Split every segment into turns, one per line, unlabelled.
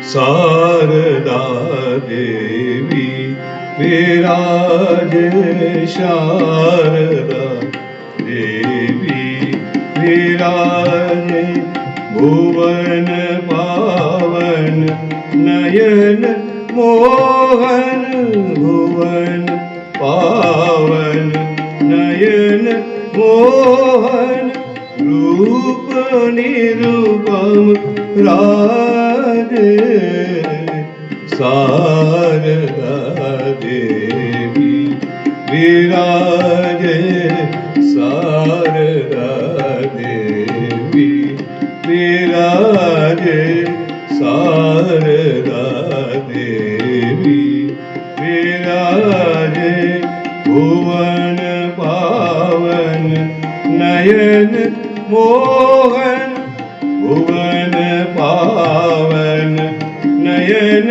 शारदा देवी विराजे, शारदा देवी विराजे, भुवन पावन नयन मोहन, भुवन पावन नयन मोहन, रूप निरूपम राजे, शारदा देवी विराजे, शारदा देवी विराजे, शारदा देवी विराजे, भुवन पावन नयन मोहन, भुवन पावन नयन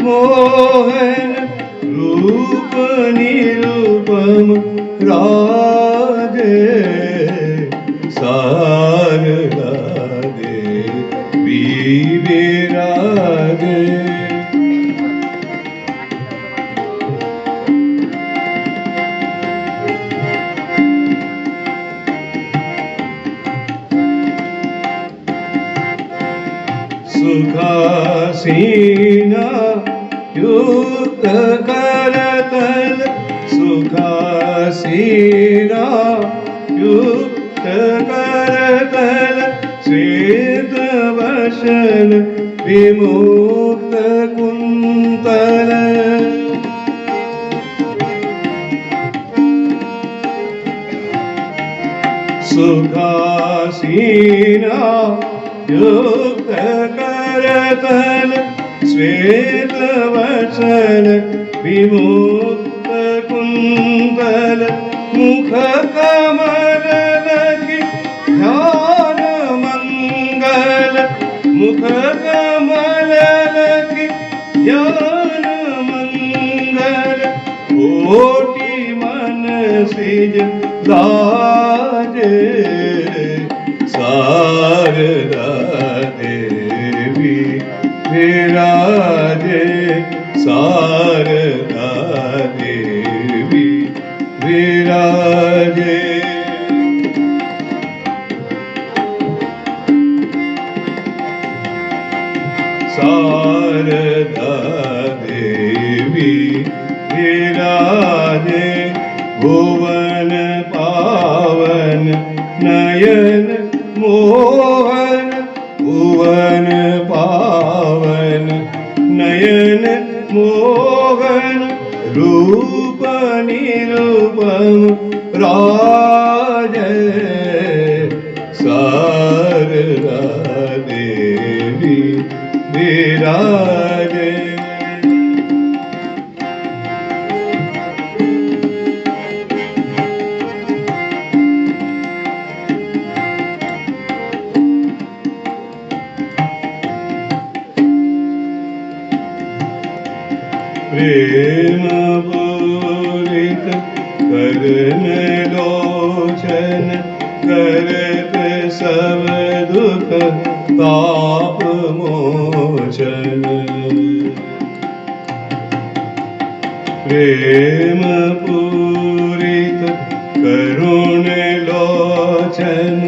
मोहन, रूप निरूपम राजे, शारदा देवी विराजे। सुखासीना युक्त करतल, सुखासीना युक्त करतल, श्वेत वशन विमुक्त कुंतल, सुखासीना युक्त करतल, श्वेत वचन विमुक्त कुंतल, मुख कमल लगी ध्यान मंगल, मुख कमल लगी ध्यान मंगल, कोटि मन सिज लाजे, शारदा देवी विराजे, शारदा देवी विराजे। शारदा देवी विराजे, भुवन पावन नयन मोहन, भुवन पावन नयन मोहन, रूप निरूपम राजे, शारदा देवी विराजे। प्रेम पूरित करन लोचन, करत सब दुख ताप मोचन, प्रेम पूरित करुण लोचन,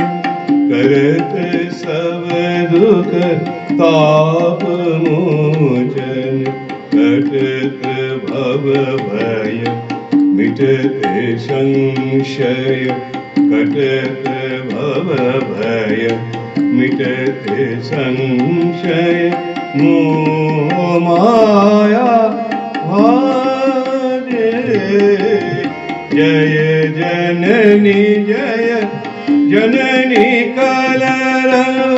करत सब दुख ताप मोचन, कटत भव भय मिटते संशय, कटत भव भय मिटते संशय, मोह माया भाजे, जय जननी जय जननी कलरव,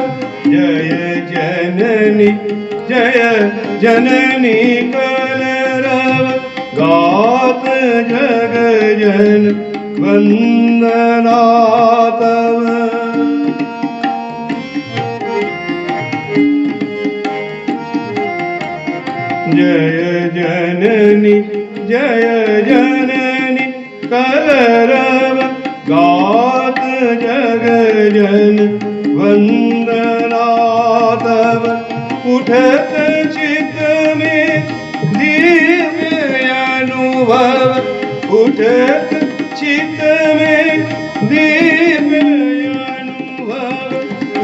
जय जननी जय जननी कलरव, गात जग जन वंदना तव, जय जननी जय जननी कलरव गात जग जन वंदना तव उठत चित में दिव्य अनुभव उठत चित में दिव्य अनुभव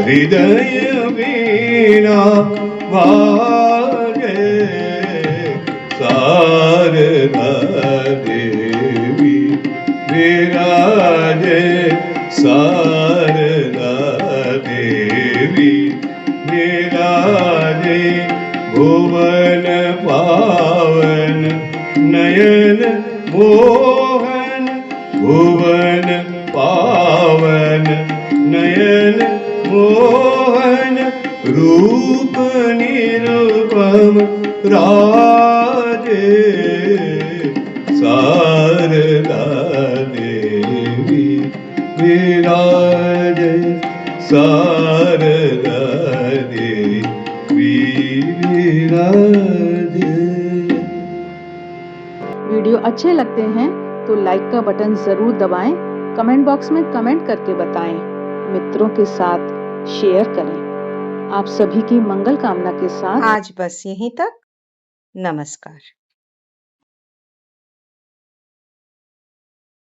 हृदय वीणा वाजे शारदा देवी विराजे शारदा देवी विराजे भुवन पावन नयन मोहन भुवन पावन नयन मोहन रूप निरुपम राजे शारदा देवी विराजे शारदा देवी विराजे।
वीडियो अच्छे लगते हैं तो लाइक का बटन जरूर दबाएं, कमेंट बॉक्स में कमेंट करके बताएं, मित्रों के साथ शेयर करें। आप सभी की मंगल कामना के साथ
आज बस यहीं तक। नमस्कार।